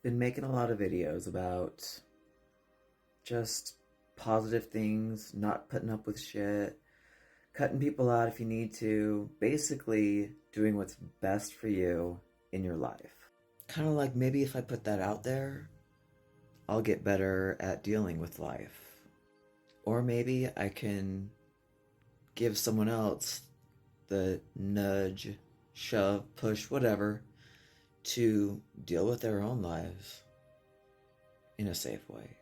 been making a lot of videos about just positive things, not putting up with shit, cutting people out if you need to, basically doing what's best for you in your life. Kind of like maybe if I put that out there, I'll get better at dealing with life. Or maybe I can give someone else the nudge, shove, push, whatever, to deal with their own lives in a safe way.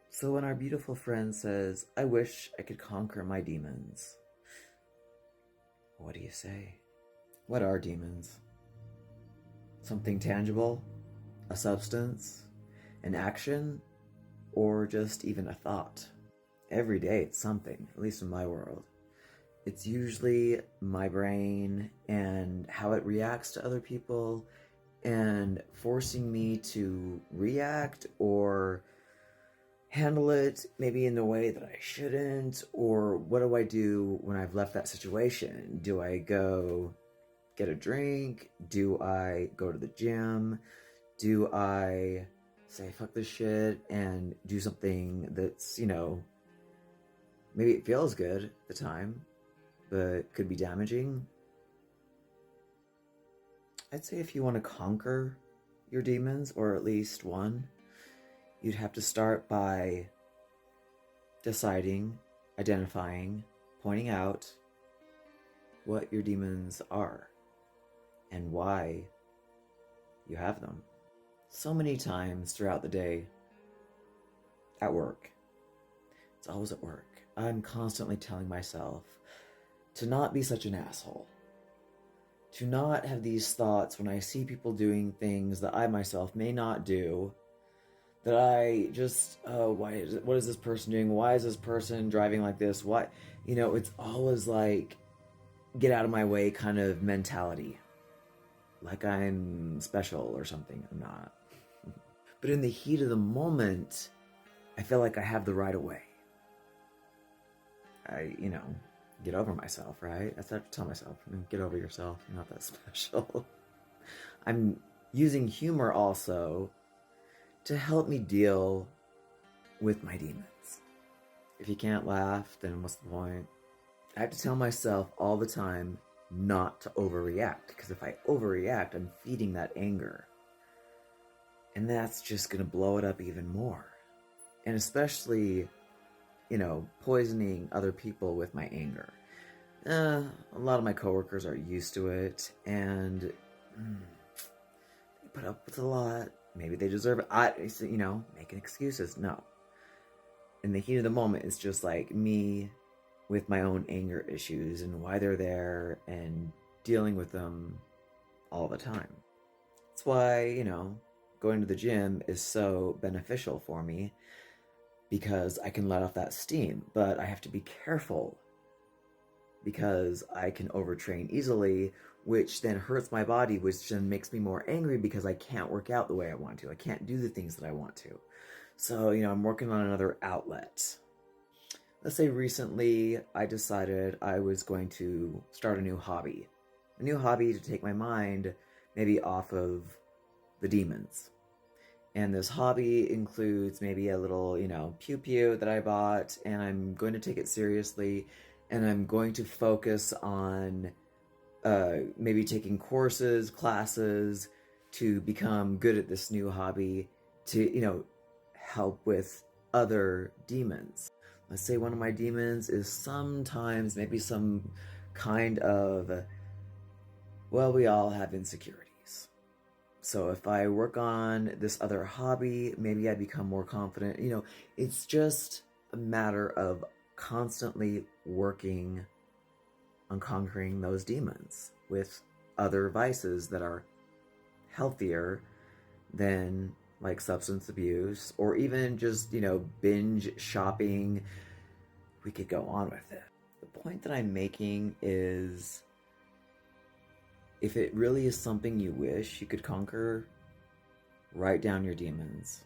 So when our beautiful friend says, I wish I could conquer my demons, what do you say? What are demons? Something tangible? A substance? An action? Or just even a thought? Every day it's something, at least in my world. It's usually my brain and how it reacts to other people and forcing me to react or handle it maybe in the way that I shouldn't, or what do I do when I've left that situation? Do I go get a drink? Do I go to the gym? Do I say fuck this shit and do something that's, maybe it feels good at the time, but could be damaging? I'd say if you want to conquer your demons, or at least one, you'd have to start by deciding, identifying, pointing out what your demons are and why you have them. So many times throughout the day, at work, it's always at work, I'm constantly telling myself to not be such an asshole, to not have these thoughts when I see people doing things that I myself may not do, that I just, what is this person doing? Why is this person driving like this? Why? It's always like, get out of my way kind of mentality. Like I'm special or something. I'm not. But in the heat of the moment, I feel like I have the right of way. I, get over myself, right? That's what I have to tell myself. Get over yourself. You're not that special. I'm using humor also to help me deal with my demons. If you can't laugh, then what's the point? I have to tell myself all the time not to overreact, because if I overreact, I'm feeding that anger. And that's just gonna blow it up even more. And especially, poisoning other people with my anger. A lot of my coworkers are used to it, and they put up with a lot. Maybe they deserve it. Making excuses. No. In the heat of the moment, it's just like me with my own anger issues and why they're there and dealing with them all the time. That's why, going to the gym is so beneficial for me, because I can let off that steam. But I have to be careful, because I can overtrain easily, which then hurts my body, which then makes me more angry because I can't work out the way I want to. I can't do the things that I want to. So, I'm working on another outlet. Let's say recently I decided I was going to start a new hobby. A new hobby to take my mind maybe off of the demons. And this hobby includes maybe a little, pew-pew that I bought, and I'm going to take it seriously, and I'm going to focus on maybe taking courses, classes, to become good at this new hobby, to, help with other demons. Let's say one of my demons is sometimes maybe some kind of, well, we all have insecurities. So if I work on this other hobby, maybe I become more confident. It's just a matter of constantly working on conquering those demons with other vices that are healthier than like substance abuse, or even just, binge shopping. We could go on with it. The point that I'm making is, if it really is something you wish you could conquer, write down your demons.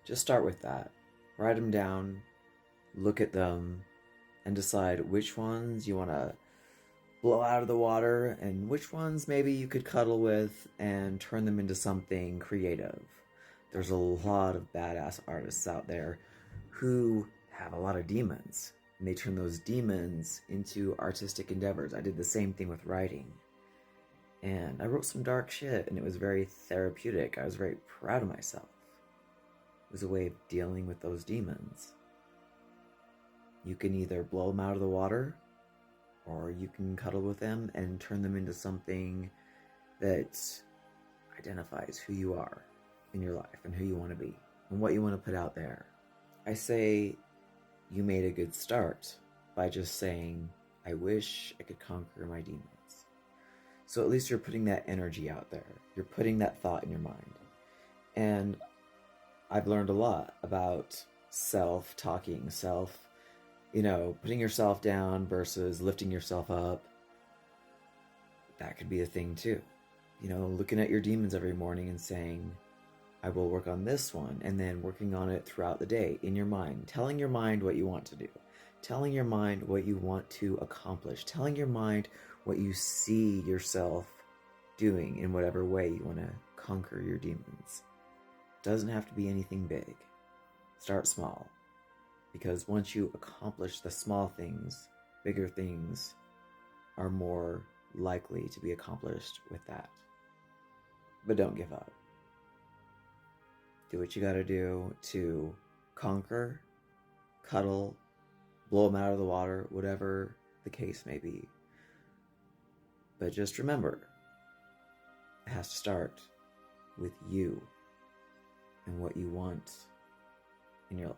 Just start with that. Write them down, look at them, and decide which ones you want to blow out of the water, and which ones maybe you could cuddle with and turn them into something creative. There's a lot of badass artists out there who have a lot of demons, and they turn those demons into artistic endeavors. I did the same thing with writing. And I wrote some dark shit, and it was very therapeutic. I was very proud of myself. It was a way of dealing with those demons. You can either blow them out of the water, or you can cuddle with them and turn them into something that identifies who you are in your life and who you want to be and what you want to put out there. I say you made a good start by just saying, I wish I could conquer my demons. So at least you're putting that energy out there. You're putting that thought in your mind. And I've learned a lot about self-talking, putting yourself down versus lifting yourself up. That could be a thing too. Looking at your demons every morning and saying, I will work on this one, and then working on it throughout the day in your mind, telling your mind what you want to do, telling your mind what you want to accomplish, telling your mind what you see yourself doing in whatever way you want to conquer your demons. It doesn't have to be anything big. Start small. Because once you accomplish the small things, bigger things are more likely to be accomplished with that. But don't give up. Do what you gotta do to conquer, cuddle, blow them out of the water, whatever the case may be. But just remember, it has to start with you and what you want in your life.